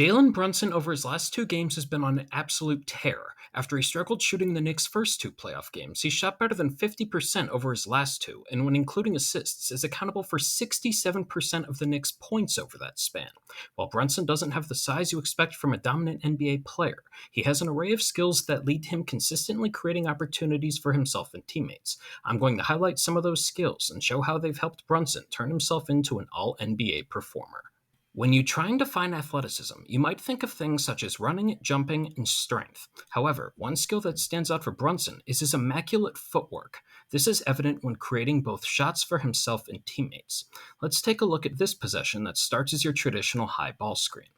Jalen Brunson over his last two games has been on an absolute tear. After he struggled shooting the Knicks' first two playoff games, he shot better than 50% over his last two, and when including assists, is accountable for 67% of the Knicks' points over that span. While Brunson doesn't have the size you expect from a dominant NBA player, he has an array of skills that lead to him consistently creating opportunities for himself and teammates. I'm going to highlight some of those skills and show how they've helped Brunson turn himself into an all-NBA performer. When you try and define athleticism, you might think of things such as running, jumping, and strength. However, one skill that stands out for Brunson is his immaculate footwork. This is evident when creating both shots for himself and teammates. Let's take a look at this possession that starts as your traditional high ball screen.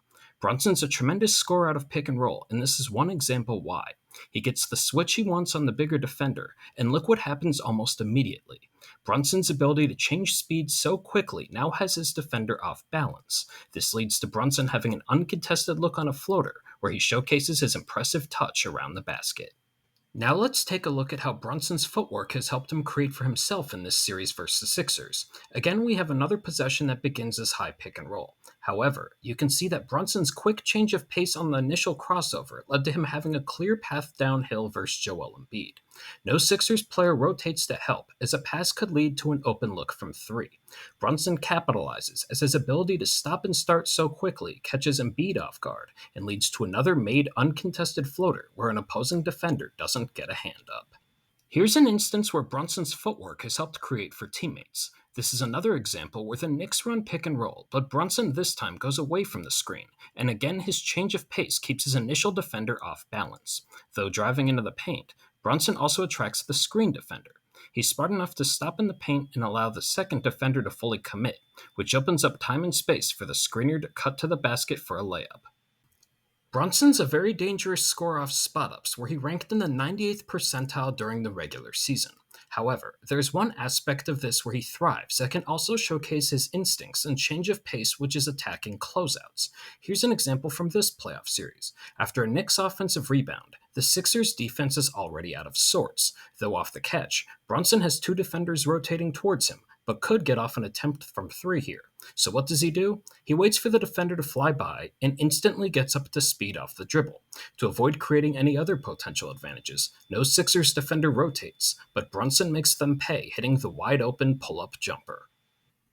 Brunson's a tremendous scorer out of pick and roll, and this is one example why. He gets the switch he wants on the bigger defender, and look what happens almost immediately. Brunson's ability to change speed so quickly now has his defender off balance. This leads to Brunson having an uncontested look on a floater, where he showcases his impressive touch around the basket. Now let's take a look at how Brunson's footwork has helped him create for himself in this series versus the Sixers. Again, we have another possession that begins as high pick and roll. However, you can see that Brunson's quick change of pace on the initial crossover led to him having a clear path downhill versus Joel Embiid. No Sixers player rotates to help, as a pass could lead to an open look from three. Brunson capitalizes, as his ability to stop and start so quickly catches Embiid off guard and leads to another made uncontested floater where an opposing defender doesn't get a hand up. Here's an instance where Brunson's footwork has helped create for teammates. This is another example where the Knicks run pick and roll, but Brunson this time goes away from the screen, and again his change of pace keeps his initial defender off balance. Though driving into the paint, Brunson also attracts the screen defender. He's smart enough to stop in the paint and allow the second defender to fully commit, which opens up time and space for the screener to cut to the basket for a layup. Brunson's a very dangerous scorer off spot-ups, where he ranked in the 98th percentile during the regular season. However, there's one aspect of this where he thrives that can also showcase his instincts and change of pace, which is attacking closeouts. Here's an example from this playoff series. After a Knicks offensive rebound, the Sixers' defense is already out of sorts. Though off the catch, Brunson has two defenders rotating towards him, but could get off an attempt from three here. So what does he do? He waits for the defender to fly by and instantly gets up to speed off the dribble. To avoid creating any other potential advantages, no Sixers defender rotates, but Brunson makes them pay, hitting the wide-open pull-up jumper.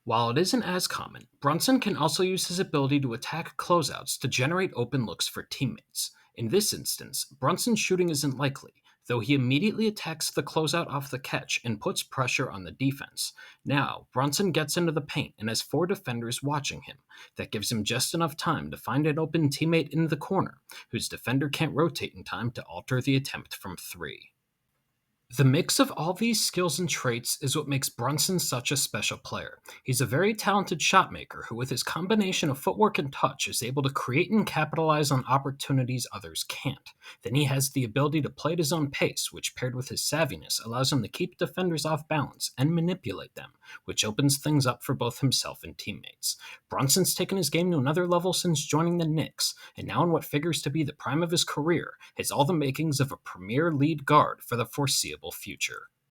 While it isn't as common, Brunson can also use his ability to attack closeouts to generate open looks for teammates. In this instance, Brunson's shooting isn't likely, though he immediately attacks the closeout off the catch and puts pressure on the defense. Now, Brunson gets into the paint and has four defenders watching him. That gives him just enough time to find an open teammate in the corner, whose defender can't rotate in time to alter the attempt from three. The mix of all these skills and traits is what makes Brunson such a special player. He's a very talented shot maker who, with his combination of footwork and touch, is able to create and capitalize on opportunities others can't. Then he has the ability to play at his own pace, which paired with his savviness allows him to keep defenders off balance and manipulate them, which opens things up for both himself and teammates. Brunson's taken his game to another level since joining the Knicks, and now in what figures to be the prime of his career, has all the makings of a premier lead guard for the foreseeable future.